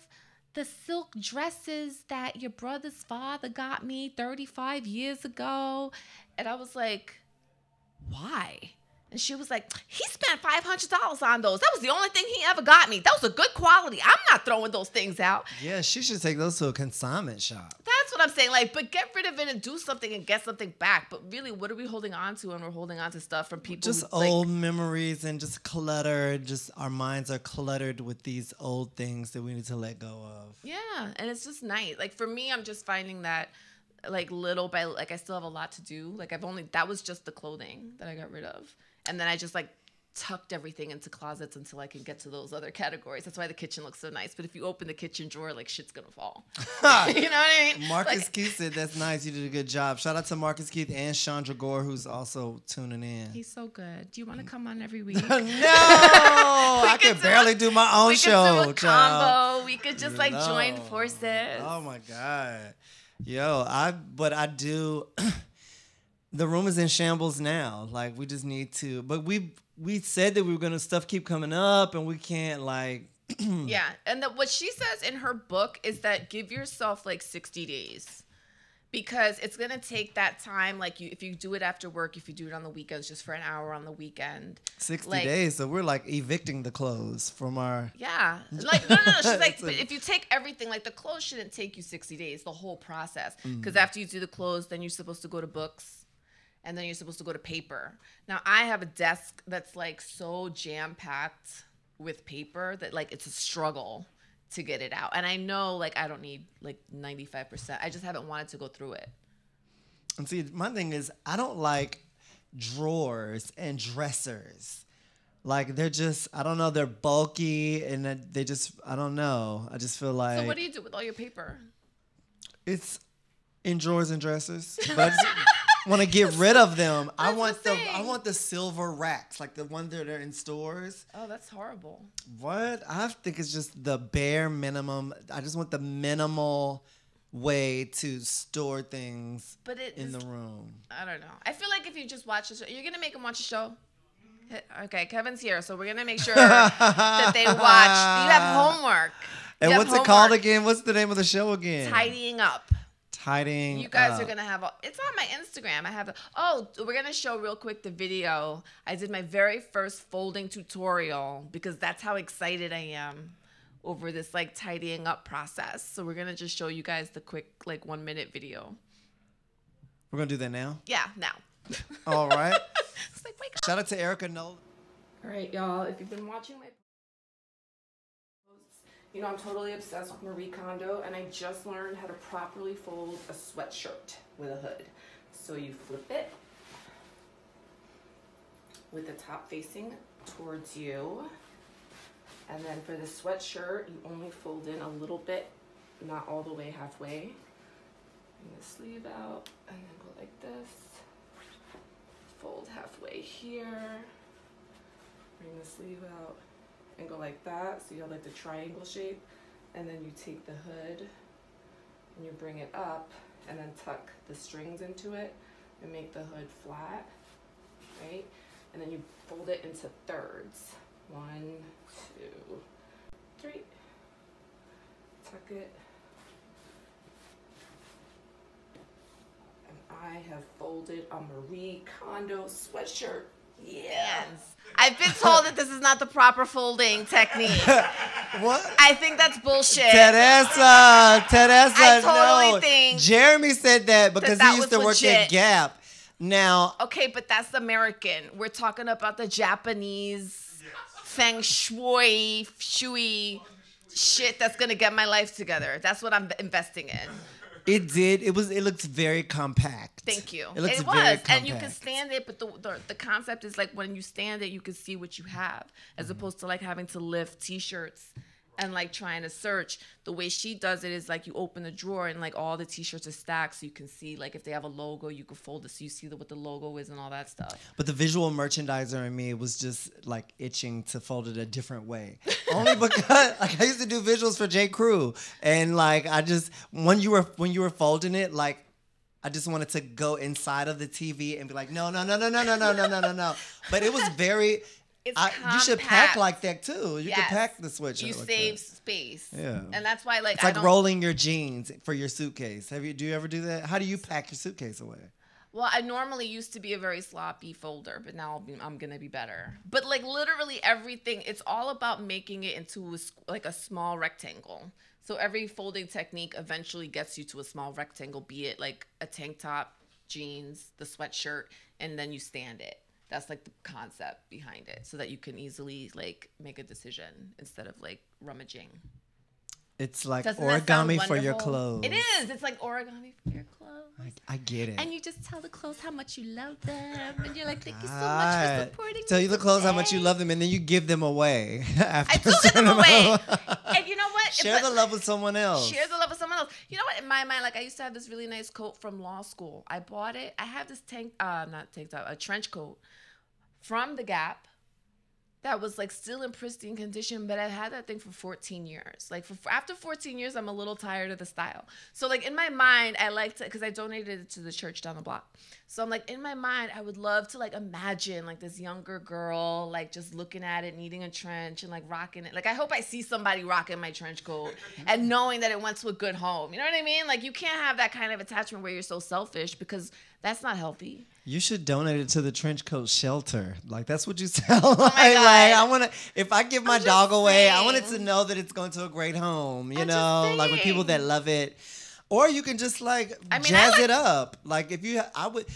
Speaker 1: the silk dresses that your brother's father got me 35 years ago. And I was like, why? And she was like, he spent $500 on those. That was the only thing he ever got me. That was a good quality. I'm not throwing those things out.
Speaker 2: Yeah, she should take those to a consignment shop.
Speaker 1: That's what I'm saying. Like, but get rid of it and do something and get something back. But really, what are we holding on to when we're holding on to stuff from people?
Speaker 2: Just old memories and just clutter. Just our minds are cluttered with these old things that we need to let go of.
Speaker 1: Yeah, and it's just nice. Like, for me, I'm just finding that like little by like I still have a lot to do. Like that was just the clothing that I got rid of. And then I just like tucked everything into closets until I can get to those other categories. That's why the kitchen looks so nice. But if you open the kitchen drawer, like shit's gonna fall. You know what I mean?
Speaker 2: Marcus
Speaker 1: like,
Speaker 2: Keith said that's nice. You did a good job. Shout out to Marcus Keith and Chandra Gore, who's also tuning in.
Speaker 1: He's so good. Do you want to come on every week?
Speaker 2: No, I can barely do my own show.
Speaker 1: We could do a combo. We could just like join forces.
Speaker 2: Oh my God, yo, I do. The room is in shambles now. Like, we just need to, but we said that we were gonna stuff keep coming up, and we can't like.
Speaker 1: Yeah, and what she says in her book is that give yourself like 60 days, because it's gonna take that time. Like if you do it after work, if you do it on the weekends, just for an hour on the weekend.
Speaker 2: 60
Speaker 1: like,
Speaker 2: days. So we're like evicting the clothes from our.
Speaker 1: Yeah, like no. She's like, but if you take everything, like the clothes shouldn't take you 60 days. The whole process, because after you do the clothes, then you're supposed to go to books. And then you're supposed to go to paper. Now, I have a desk that's like so jam-packed with paper that like it's a struggle to get it out. And I know like I don't need like 95%. I just haven't wanted to go through it.
Speaker 2: And see, my thing is I don't like drawers and dressers. Like they're just, I don't know, they're bulky and they just, I don't know. I just feel like.
Speaker 1: So what do you do with all your paper?
Speaker 2: It's in drawers and dressers. But want to get rid of them. I want the silver racks, like the ones that are in stores.
Speaker 1: Oh, that's horrible.
Speaker 2: What? I think it's just the bare minimum. I just want the minimal way to store things in the room.
Speaker 1: I don't know. I feel like if you just watch the show, you're gonna make them watch the show. Okay, Kevin's here, so we're gonna make sure that they watch. You have homework.
Speaker 2: And what's it called again? What's the name of the show again?
Speaker 1: Tidying Up.
Speaker 2: You
Speaker 1: guys are gonna have it's on my Instagram. I have we're gonna show real quick the video. I did my very first folding tutorial because that's how excited I am over this like tidying up process. So we're gonna just show you guys the quick like 1-minute video.
Speaker 2: We're gonna do that now?
Speaker 1: Yeah, now.
Speaker 2: All right.
Speaker 1: It's like, wake up.
Speaker 2: Shout out to Erica Nolan.
Speaker 1: All right, y'all. If you've been watching my you know, I'm totally obsessed with Marie Kondo, and I just learned how to properly fold a sweatshirt with a hood. So you flip it with the top facing towards you. And then for the sweatshirt, you only fold in a little bit, not all the way halfway. Bring the sleeve out and then go like this. Fold halfway here. Bring the sleeve out and go like that. So you have like the triangle shape. And then you take the hood and you bring it up and then tuck the strings into it and make the hood flat, right? And then you fold it into thirds. 1, 2, 3. Tuck it. And I have folded a Marie Kondo sweatshirt. Yes. I've been told that this is not the proper folding technique.
Speaker 2: What?
Speaker 1: I think that's bullshit.
Speaker 2: Teresa,
Speaker 1: I totally
Speaker 2: no.
Speaker 1: think
Speaker 2: Jeremy said that because
Speaker 1: that
Speaker 2: he used
Speaker 1: was
Speaker 2: to work
Speaker 1: legit.
Speaker 2: at Gap. Now,
Speaker 1: okay, but that's American. We're talking about the Japanese feng shui shit that's gonna get my life together. That's what I'm investing in.
Speaker 2: it looks very compact.
Speaker 1: Thank you.
Speaker 2: It looks
Speaker 1: It
Speaker 2: very
Speaker 1: was,
Speaker 2: compact.
Speaker 1: and you can stand it, but the concept is like when you stand it, you can see what you have, as opposed to like having to lift t-shirts and like trying to search. The way she does it is like you open the drawer and like all the t-shirts are stacked, so you can see like if they have a logo, you can fold it so you see what the logo is and all that stuff.
Speaker 2: But the visual merchandiser in me was just like itching to fold it a different way. Only because like I used to do visuals for J. Crew, and like I just when you were folding it, like I just wanted to go inside of the TV and be like, no. But it was very. You should pack like that too. You can pack the sweatshirt.
Speaker 1: You
Speaker 2: like
Speaker 1: save
Speaker 2: that.
Speaker 1: space.
Speaker 2: Yeah,
Speaker 1: and that's why like
Speaker 2: it's like rolling your jeans for your suitcase. Do you ever do that? How do you pack your suitcase away?
Speaker 1: Well, I normally used to be a very sloppy folder, but now I'm gonna be better. But like literally everything, it's all about making it into like a small rectangle. So every folding technique eventually gets you to a small rectangle, be it like a tank top, jeans, the sweatshirt, and then you stand it. That's like the concept behind it, so that you can easily like make a decision instead of like rummaging.
Speaker 2: It's like
Speaker 1: Doesn't that
Speaker 2: origami
Speaker 1: sound
Speaker 2: for your
Speaker 1: wonderful?
Speaker 2: clothes.
Speaker 1: It is. It's like origami for your clothes.
Speaker 2: I get it.
Speaker 1: And you just tell the clothes how much you love them, and you're like, "Thank you so much for supporting me."
Speaker 2: Tell you the clothes how much you love them, and then you give them away.
Speaker 1: I do give them away. And you know what?
Speaker 2: Share the love with someone else.
Speaker 1: Share the love with someone else. You know what? In my mind, like I used to have this really nice coat from law school. I bought it. I have this a trench coat from the Gap that was like still in pristine condition, but I had that thing for 14 years. Like after 14 years, I'm a little tired of the style. So like in my mind, I like to, because I donated it to the church down the block. So I'm like in my mind, I would love to like imagine like this younger girl, like just looking at it, needing a trench and like rocking it. Like I hope I see somebody rocking my trench coat and knowing that it went to a good home. You know what I mean? Like you can't have that kind of attachment where you're so selfish, because that's not healthy.
Speaker 2: You should donate it to the trench coat shelter. Like that's what you sound like.
Speaker 1: Oh my God.
Speaker 2: Like I want to. If I give my dog away, I want it
Speaker 1: saying.
Speaker 2: to know that it's going to a great home. You
Speaker 1: I'm
Speaker 2: know,
Speaker 1: just
Speaker 2: like with people that
Speaker 1: saying.
Speaker 2: love it. Or you can just like jazz it up. Like if you, I would.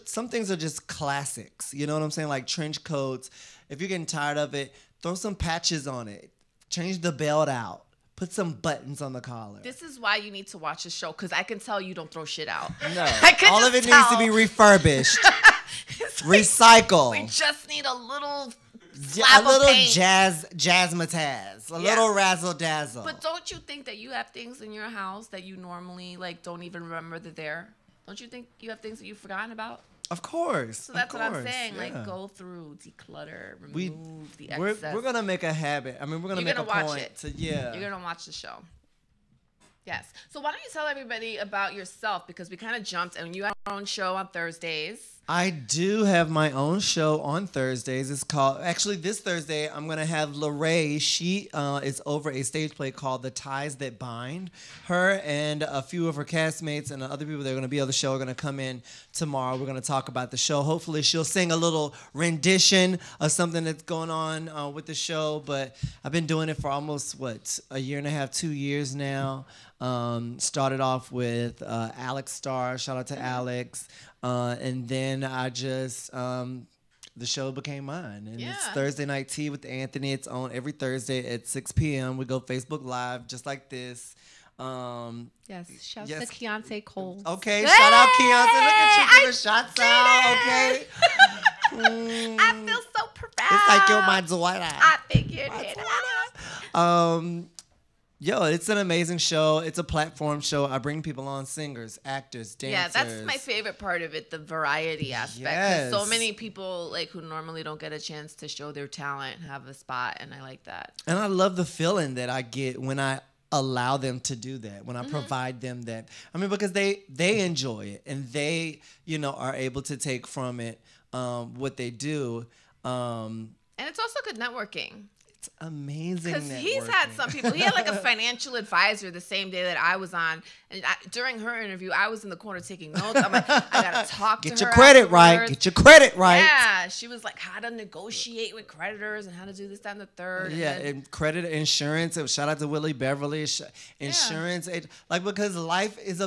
Speaker 2: Some things are just classics. You know what I'm saying? Like trench coats. If you're getting tired of it, throw some patches on it. Change the belt out. Put some buttons on the collar.
Speaker 1: This is why you need to watch the show, because I can tell you don't throw shit out.
Speaker 2: No,
Speaker 1: all
Speaker 2: of it needs to be refurbished. Recycle.
Speaker 1: We just need a little
Speaker 2: A little
Speaker 1: paint.
Speaker 2: jazzmatazz, a little razzle dazzle.
Speaker 1: But don't you think that you have things in your house that you normally like don't even remember they're there? Don't you think you have things that you've forgotten about?
Speaker 2: Of course.
Speaker 1: So that's what I'm saying.
Speaker 2: Yeah.
Speaker 1: Like go through, declutter, remove the
Speaker 2: We're
Speaker 1: excess.
Speaker 2: gonna make a habit. I mean, we're gonna make a
Speaker 1: watch
Speaker 2: point.
Speaker 1: it.
Speaker 2: You're
Speaker 1: gonna watch the show. Yes. So why don't you tell everybody about yourself, because we kind of jumped, and you have your own show on Thursdays.
Speaker 2: I do have my own show on Thursdays. It's called, actually this Thursday, I'm going to have Lorraine. She is over a stage play called The Ties That Bind. Her and a few of her castmates and other people that are going to be on the show are going to come in tomorrow. We're going to talk about the show. Hopefully she'll sing a little rendition of something that's going on with the show. But I've been doing it for almost, a year and a half, 2 years now. Started off with Alex Starr. Shout out to Alex. And then I just, the show became mine. And it's Thursday Night Tea with Anthony. It's on every Thursday at 6 p.m. We go Facebook Live just like this.
Speaker 1: Yes, shout to Keontae Cole.
Speaker 2: Okay, shout out Keontae. Look at you giving shots out, okay?
Speaker 1: I feel so perhaps.
Speaker 2: It's like you're my daughter.
Speaker 1: I figured it out.
Speaker 2: Yo, it's an amazing show. It's a platform show. I bring people on, singers, actors, dancers.
Speaker 1: Yeah, that's my favorite part of it, the variety aspect.
Speaker 2: Yes.
Speaker 1: So many people like who normally don't get a chance to show their talent have a spot, and I like that.
Speaker 2: And I love the feeling that I get when I allow them to do that, when I provide them that. I mean, because they enjoy it and they, are able to take from it what they do.
Speaker 1: And it's also good networking.
Speaker 2: It's amazing.
Speaker 1: Because he's had some people. He had like a financial advisor the same day that I was on. And during her interview, I was in the corner taking notes. I'm like, I got to talk to her.
Speaker 2: Get your credit right. Get your credit right.
Speaker 1: Yeah. She was like, how to negotiate with creditors and how to do this, that, and the third.
Speaker 2: Yeah. And credit, insurance. Shout out to Willie Beverly. Insurance. Yeah. Because life is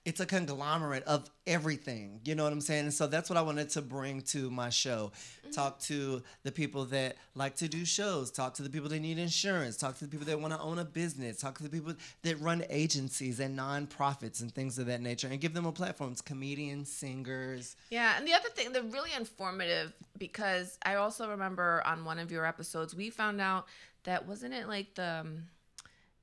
Speaker 2: it's a conglomerate of everything. You know what I'm saying? And so that's what I wanted to bring to my show. Talk to the people that like to do shows. Talk to the people that need insurance. Talk to the people that want to own a business. Talk to the people that run agencies and nonprofits and things of that nature, and give them a platform. It's comedians, singers.
Speaker 1: Yeah, and the other thing, they're really informative, because I also remember on one of your episodes, we found out that, wasn't it like the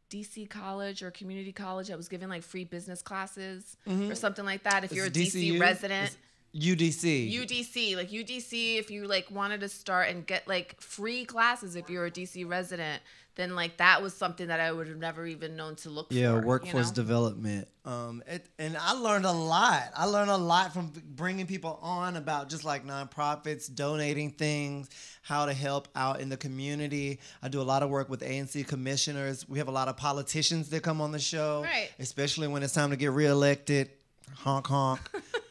Speaker 1: DC college or community college that was giving like free business classes or something like that if you're a DC resident?
Speaker 2: UDC.
Speaker 1: UDC, if you like wanted to start and get like free classes if you're a DC resident, then like that was something that I would have never even known to look for.
Speaker 2: Yeah, workforce development. And I learned a lot. I learned a lot from bringing people on about just like nonprofits, donating things, how to help out in the community. I do a lot of work with ANC commissioners. We have a lot of politicians that come on the show,
Speaker 1: right?
Speaker 2: Especially when it's time to get reelected. Honk, honk.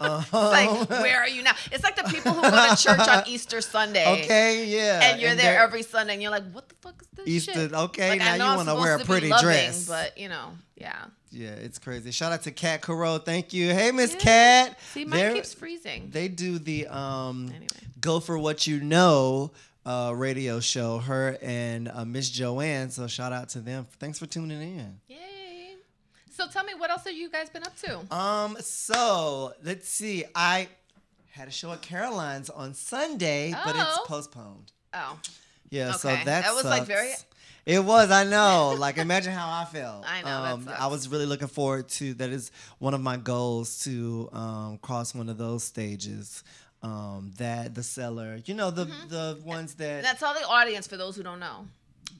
Speaker 1: It's like, where are you now? It's like the people who go to church on Easter Sunday.
Speaker 2: Okay, yeah.
Speaker 1: And you're there every Sunday, and you're like, what the fuck is this
Speaker 2: Easter,
Speaker 1: shit?
Speaker 2: okay,
Speaker 1: like,
Speaker 2: now you want to wear a pretty dress.
Speaker 1: But, yeah.
Speaker 2: Yeah, it's crazy. Shout out to Kat Caro. Thank you. Hey, Miss Kat.
Speaker 1: See, mine keeps freezing.
Speaker 2: They do the Go For What You Know radio show, her and Miss Joanne. So shout out to them. Thanks for tuning in.
Speaker 1: Yay. So tell me, what else have you guys been up to?
Speaker 2: So let's see. I had a show at Caroline's on Sunday, but it's postponed.
Speaker 1: Oh.
Speaker 2: Yeah,
Speaker 1: okay.
Speaker 2: so that
Speaker 1: was
Speaker 2: sucks.
Speaker 1: like very...
Speaker 2: It was, I know. Like, imagine how I felt.
Speaker 1: I know, that sucks.
Speaker 2: I was really looking forward to, that is one of my goals, to cross one of those stages. The Cellar, the ones that...
Speaker 1: That's all the audience for those who don't know.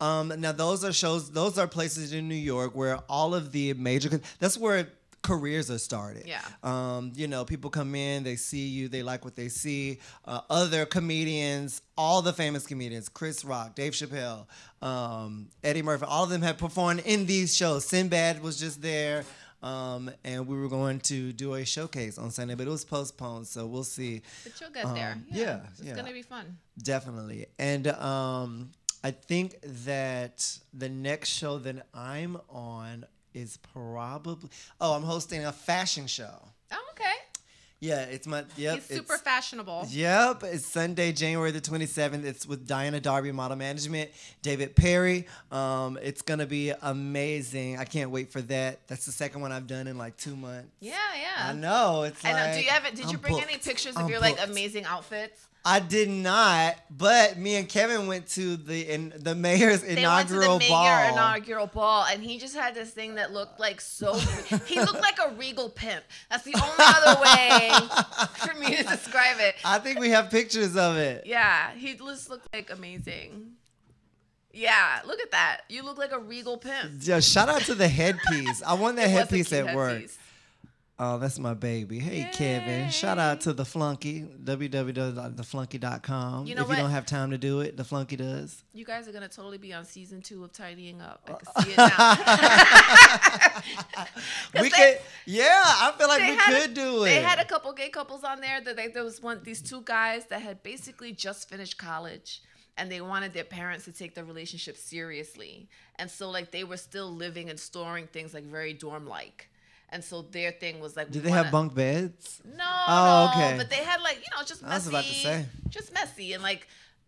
Speaker 2: Now, those are places in New York where all of the major... That's where careers are started.
Speaker 1: Yeah.
Speaker 2: People come in, they see you, they like what they see. Other comedians, all the famous comedians, Chris Rock, Dave Chappelle, Eddie Murphy, all of them have performed in these shows. Sinbad was just there. And we were going to do a showcase on Sunday, but it was postponed, so we'll see.
Speaker 1: But you'll get there.
Speaker 2: Yeah.
Speaker 1: It's going to be fun.
Speaker 2: Definitely. And I think that the next show that I'm on is probably... I'm hosting a fashion show.
Speaker 1: Oh, okay.
Speaker 2: Yeah, it's my... Yep,
Speaker 1: He's super fashionable.
Speaker 2: Yep, it's Sunday, January the 27th. It's with Diana Darby Model Management, David Perry. It's going to be amazing. I can't wait for that. That's the second one I've done in like 2 months.
Speaker 1: Yeah.
Speaker 2: I know. It's like...
Speaker 1: Did you bring any pictures of your like amazing outfits?
Speaker 2: I did not, but me and Kevin went to the mayor's inaugural
Speaker 1: ball, and he just had this thing that looked like he looked like a regal pimp. That's the only other way for me to describe it.
Speaker 2: I think we have pictures of it.
Speaker 1: Yeah, he just looked like amazing. Yeah, look at that. You look like a regal pimp.
Speaker 2: Yeah, shout out to the headpiece. I won that headpiece at work. Oh, that's my baby. Hey, yay. Kevin. Shout out to The Flunky, www.theflunky.com. If you don't have time to do it, The Flunky does.
Speaker 1: You guys are going to totally be on season 2 of Tidying Up. I can see it now.
Speaker 2: I feel like we could do it.
Speaker 1: They had a couple gay couples on there. There was these 2 guys that had basically just finished college, and they wanted their parents to take their relationship seriously. And so like they were still living and storing things like very dorm-like. And so their thing was like...
Speaker 2: Did they have bunk beds?
Speaker 1: No, okay. But they had like, just messy.
Speaker 2: I was about to say.
Speaker 1: Just messy.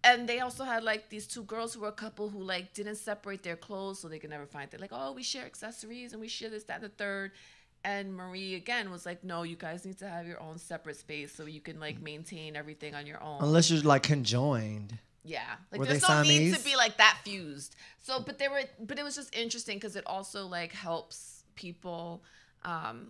Speaker 1: And they also had like these 2 girls who were a couple who like didn't separate their clothes so they could never find it. Like, we share accessories and we share this, that, and the third. And Marie, again, was like, no, you guys need to have your own separate space so you can like maintain everything on your own.
Speaker 2: Unless you're like conjoined.
Speaker 1: Yeah, like
Speaker 2: Were
Speaker 1: there's
Speaker 2: they
Speaker 1: no need
Speaker 2: Siamese?
Speaker 1: to be like that fused. So, but it was just interesting because it also like helps people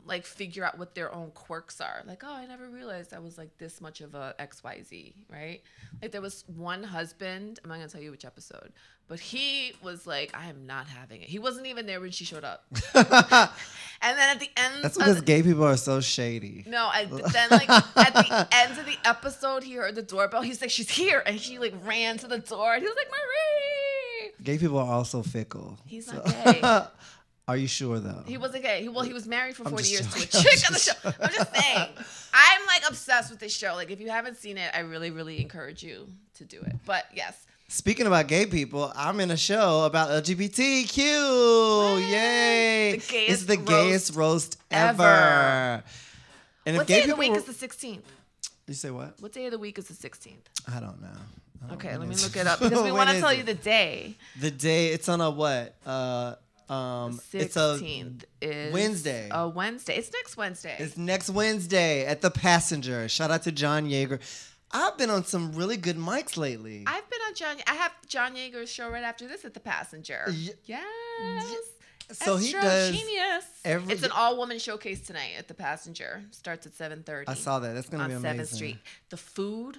Speaker 1: like figure out what their own quirks are. Like, oh, I never realized I was like this much of a XYZ, right? Like there was one husband, I'm not gonna tell you which episode, but he was like, I am not having it. He wasn't even there when she showed up. And then at the end,
Speaker 2: That's because gay people are so shady.
Speaker 1: no, but then like at the end of the episode, he heard the doorbell. He's like, she's here, and he like ran to the door. And he was like, Marie.
Speaker 2: Gay people are also fickle.
Speaker 1: He's not gay.
Speaker 2: Are you sure though?
Speaker 1: He wasn't gay. He was married for 40 years
Speaker 2: joking.
Speaker 1: to a chick on the show. I'm just saying. I'm like obsessed with this show. Like if you haven't seen it, I really, really encourage you to do it. But yes.
Speaker 2: Speaking about gay people, I'm in a show about LGBTQ.
Speaker 1: What?
Speaker 2: Yay!
Speaker 1: The gayest
Speaker 2: It's the gayest roast ever. And
Speaker 1: What
Speaker 2: if
Speaker 1: day
Speaker 2: gay
Speaker 1: of the
Speaker 2: people
Speaker 1: week is the 16th?
Speaker 2: You say what?
Speaker 1: What day of the week is the 16th?
Speaker 2: I don't know.
Speaker 1: Okay, let me look it up because we want to tell you the day.
Speaker 2: The day, it's on a what? It's a
Speaker 1: 16th is
Speaker 2: Wednesday.
Speaker 1: A Wednesday. It's next Wednesday.
Speaker 2: It's next Wednesday at the Passenger. Shout out to John Yeager. I've been on some really good mics lately.
Speaker 1: I have John Yeager's show right after this at the Passenger. Yes.
Speaker 2: So he
Speaker 1: Extra
Speaker 2: does
Speaker 1: genius. It's an all-woman showcase tonight at the Passenger. Starts at 7:30.
Speaker 2: I saw that. That's gonna be amazing.
Speaker 1: On 7th Street. The food,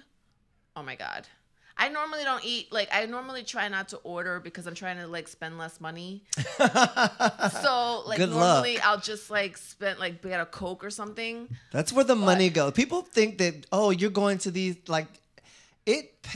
Speaker 1: oh my God. I normally don't eat, like, I normally try not to order because I'm trying to, like, spend less money. So, like,
Speaker 2: Good
Speaker 1: normally
Speaker 2: luck.
Speaker 1: I'll just, like, spend, like, get a Coke or something.
Speaker 2: That's where the money goes. People think that, oh, you're going to these, like,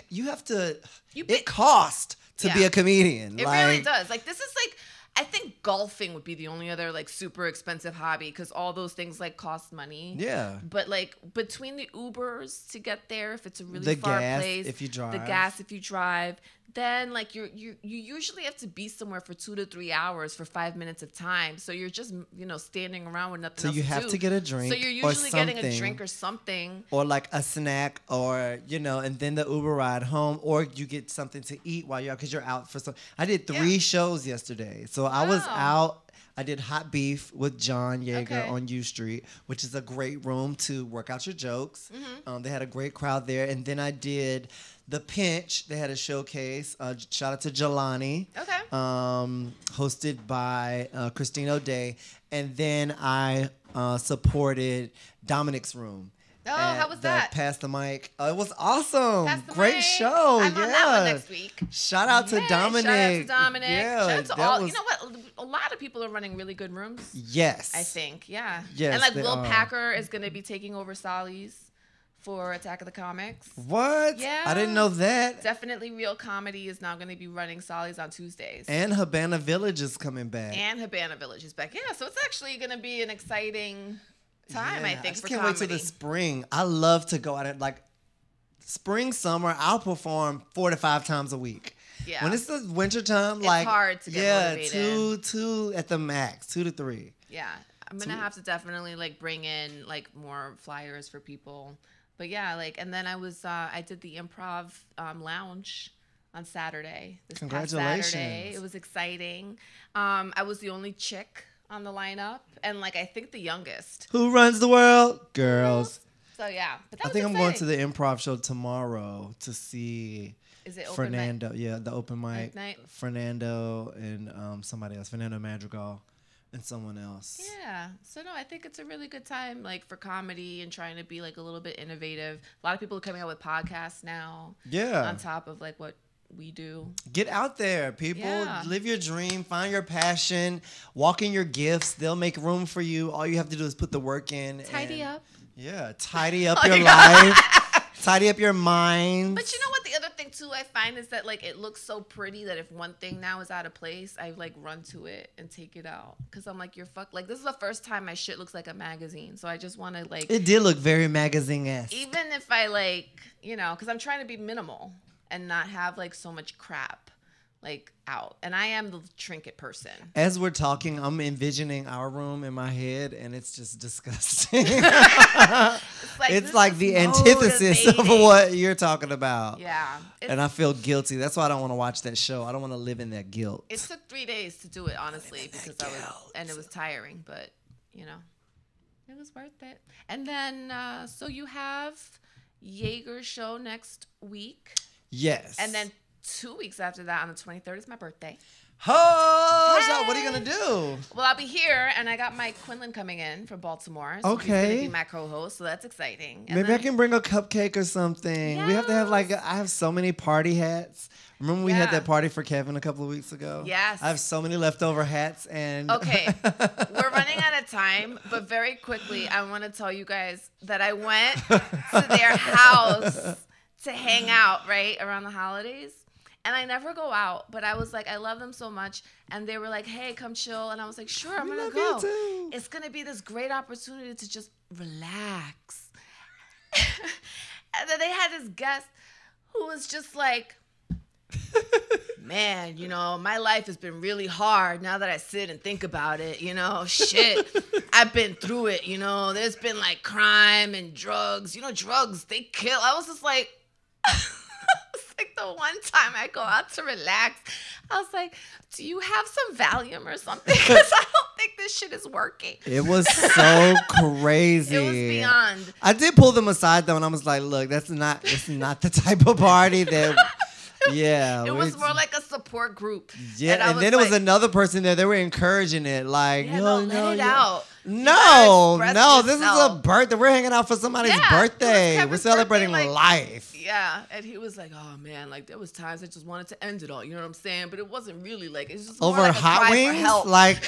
Speaker 2: you have to, it costs to be a comedian.
Speaker 1: It
Speaker 2: like,
Speaker 1: really does. Like, this is, like, I think golfing would be the only other, like, super expensive hobby because all those things, like, cost money.
Speaker 2: Yeah.
Speaker 1: But, like, between the Ubers to get there, if it's a really
Speaker 2: The
Speaker 1: far
Speaker 2: gas,
Speaker 1: place.
Speaker 2: if you drive.
Speaker 1: The gas if you drive. Then, like, you usually have to be somewhere for 2 to 3 hours for 5 minutes of time. So you're just, standing around with nothing
Speaker 2: So
Speaker 1: else
Speaker 2: you
Speaker 1: to
Speaker 2: have
Speaker 1: do.
Speaker 2: to get a drink
Speaker 1: So you're
Speaker 2: or
Speaker 1: usually getting a
Speaker 2: something.
Speaker 1: drink or something.
Speaker 2: Or like a snack or, and then the Uber ride home, or you get something to eat while you're out because you're out for some. I did 3 shows yesterday. So I was out. I did Hot Beef with John Yeager on U Street, which is a great room to work out your jokes. Mm-hmm. They had a great crowd there. And then I did The Pinch. They had a showcase. Shout out to Jelani.
Speaker 1: Okay.
Speaker 2: Hosted by Christine O'Day. And then I supported Dominic's Room.
Speaker 1: Oh, how was that?
Speaker 2: Pass the Mic. It was awesome.
Speaker 1: Pass the
Speaker 2: Great
Speaker 1: Mic.
Speaker 2: show.
Speaker 1: I'm on that one next week.
Speaker 2: Shout out to Dominic.
Speaker 1: Shout out to Dominic.
Speaker 2: Yeah,
Speaker 1: Shout out to
Speaker 2: that
Speaker 1: all.
Speaker 2: was-
Speaker 1: You know what? A lot of people are running really good rooms.
Speaker 2: Yes.
Speaker 1: I think. Yeah.
Speaker 2: Yes,
Speaker 1: And like
Speaker 2: they
Speaker 1: Will
Speaker 2: are.
Speaker 1: Packer is going to be taking over Solly's for Attack of the Comics.
Speaker 2: What?
Speaker 1: Yeah.
Speaker 2: I didn't know that.
Speaker 1: Definitely Real Comedy is now going to be running Solly's on Tuesdays.
Speaker 2: And Habana Village is coming back.
Speaker 1: And Habana Village is back. Yeah, so it's actually going to be an exciting time,
Speaker 2: Yeah,
Speaker 1: I think,
Speaker 2: just
Speaker 1: for
Speaker 2: can't
Speaker 1: comedy.
Speaker 2: wait till the spring. I love to go out and like spring, summer. I'll perform 4 to 5 times a week.
Speaker 1: Yeah.
Speaker 2: When it's the winter time,
Speaker 1: It's
Speaker 2: like
Speaker 1: hard to get motivated.
Speaker 2: two at the max, 2 to 3.
Speaker 1: Yeah, I'm gonna have to definitely like bring in like more flyers for people. But yeah, like, and then I did the Improv Lounge on Saturday. This past
Speaker 2: Congratulations.
Speaker 1: Saturday. It was exciting. I was the only chick on the lineup, and like I think the youngest.
Speaker 2: Who runs the world? Girls.
Speaker 1: So yeah, but that
Speaker 2: I
Speaker 1: was
Speaker 2: think I'm going to
Speaker 1: exciting.
Speaker 2: the improv show tomorrow to see
Speaker 1: Is it open
Speaker 2: Fernando. Yeah, the open mic.
Speaker 1: night?
Speaker 2: Fernando and somebody else. Fernando Madrigal and someone else.
Speaker 1: Yeah. So no, I think it's a really good time like for comedy and trying to be like a little bit innovative. A lot of people are coming out with podcasts now.
Speaker 2: Yeah.
Speaker 1: On top of like what we do.
Speaker 2: Get out there, people.
Speaker 1: Yeah.
Speaker 2: Live your dream. Find your passion. Walk in your gifts. They'll make room for you. All you have to do is put the work in.
Speaker 1: Tidy up.
Speaker 2: Yeah. Tidy up
Speaker 1: Oh,
Speaker 2: your
Speaker 1: you
Speaker 2: life. Tidy up your mind.
Speaker 1: But you know what? The other thing too I find is that like it looks so pretty that if one thing now is out of place, I like run to it and take it out because I'm like, you're fuck. Like this is the first time my shit looks like a magazine, so I just want to like.
Speaker 2: It did look very magazine-esque.
Speaker 1: Even if I like, because I'm trying to be minimal and not have like so much crap like out, and I am the trinket person.
Speaker 2: As we're talking, I'm envisioning our room in my head, and it's just disgusting. It's like the antithesis of what you're talking about.
Speaker 1: Yeah.
Speaker 2: And I feel guilty. That's why I don't want to watch that show. I don't want to live in that guilt.
Speaker 1: It took 3 days to do it, honestly, because it was tiring, but it was worth it. And then, so you have Jaeger's show next week.
Speaker 2: Yes.
Speaker 1: And then 2 weeks after that, on the 23rd, is my birthday.
Speaker 2: Oh, so what are you going to do?
Speaker 1: Well, I'll be here, and I got Mike Quinlan coming in from Baltimore. So he's going to be my co-host, so that's exciting. And
Speaker 2: Maybe I can bring a cupcake or something.
Speaker 1: Yes.
Speaker 2: We have to have I have so many party hats. Remember we had that party for Kevin a couple of weeks ago?
Speaker 1: Yes.
Speaker 2: I have so many leftover hats and...
Speaker 1: Okay, we're running out of time, but very quickly, I want to tell you guys that I went to their house to hang out, right, around the holidays. And I never go out, but I was like, I love them so much. And they were like, hey, come chill. And I was like, sure, I'm going to go. It's going to be this great opportunity to just relax. And then they had this guest who was just like, man, you know, my life has been really hard now that I sit and think about it, you know, shit. I've been through it, you know. There's been like crime and drugs. You know, drugs, they kill. I was just like... Like the one time I go out to relax, I was like, do you have some Valium or something? Because I don't think this shit is working.
Speaker 2: It was so crazy.
Speaker 1: It was beyond.
Speaker 2: I did pull them aside though, and I was like, look, it's not the type of party that... Yeah.
Speaker 1: It was more like a support group.
Speaker 2: Yeah, and then it was another person there. They were encouraging it. Like,
Speaker 1: let it out.
Speaker 2: No, this is a birthday. We're hanging out for somebody's birthday. We're celebrating life.
Speaker 1: Yeah, and he was like, oh, man, like, there was times I just wanted to end it all. You know what I'm saying? But it wasn't really like, it's just
Speaker 2: over
Speaker 1: more like
Speaker 2: hot wings?
Speaker 1: Like,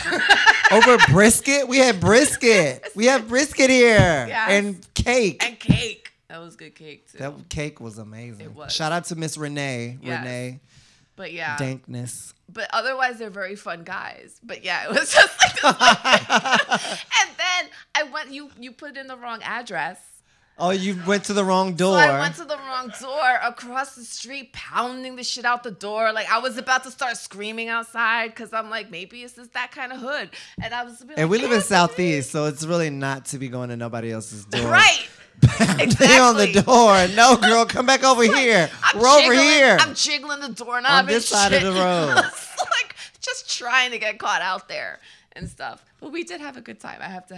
Speaker 2: over brisket? We had brisket. We have brisket here.
Speaker 1: Yes.
Speaker 2: And cake.
Speaker 1: And cake. That was good cake, too.
Speaker 2: That cake was amazing.
Speaker 1: It was.
Speaker 2: Shout out to Miss Renee.
Speaker 1: Yes.
Speaker 2: Renee.
Speaker 1: But yeah.
Speaker 2: Dankness.
Speaker 1: But otherwise, they're very fun guys. But yeah, it was just like this. And then I went, you put in the wrong address.
Speaker 2: Oh, you went to the wrong door.
Speaker 1: So I went to the wrong door across the street, pounding the shit out the door. Like, I was about to start screaming outside because I'm like, maybe it's just that kind of hood. And I was like,
Speaker 2: and we live in Southeast, so it's really not to be going to nobody else's door.
Speaker 1: Right.
Speaker 2: Exactly. On the door. No, girl, come back over here. We're over here.
Speaker 1: I'm jiggling the doorknob
Speaker 2: on this side of the road.
Speaker 1: Like, just trying to get caught out there and stuff. But we did have a good time. I have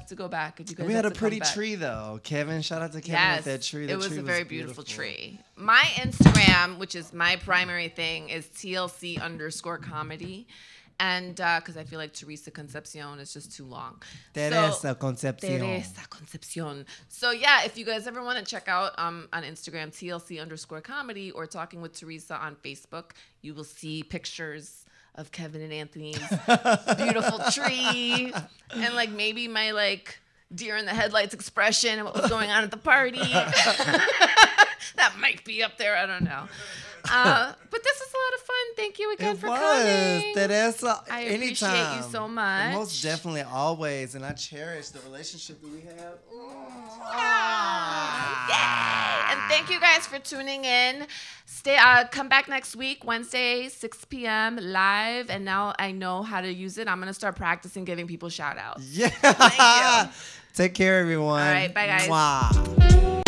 Speaker 1: to go back. And you guys
Speaker 2: we had a pretty tree though. Kevin, shout out to Kevin with that tree.
Speaker 1: It was a very beautiful tree. My Instagram, which is my primary thing, is TLC_comedy. And because I feel like Teresa Concepcion is just too long.
Speaker 2: Teresa Concepcion.
Speaker 1: Teresa Concepcion. So yeah, if you guys ever want to check out on Instagram, TLC_comedy, or Talking with Teresa on Facebook, you will see pictures of Kevin and Anthony's beautiful tree, and like maybe my like deer in the headlights expression and what was going on at the party. That might be up there. I don't know. But this is a lot of fun. Thank you again for coming.
Speaker 2: Teresa,
Speaker 1: I
Speaker 2: anytime.
Speaker 1: appreciate you so much.
Speaker 2: Most definitely, always. And I cherish the relationship that we have.
Speaker 1: Yay! And thank you guys for tuning in. Come back next week, Wednesday, 6 p.m. live. And now I know how to use it. I'm going to start practicing giving people shout outs.
Speaker 2: Yeah.
Speaker 1: Thank you.
Speaker 2: Take care, everyone.
Speaker 1: All right. Bye, guys.
Speaker 2: Mwah.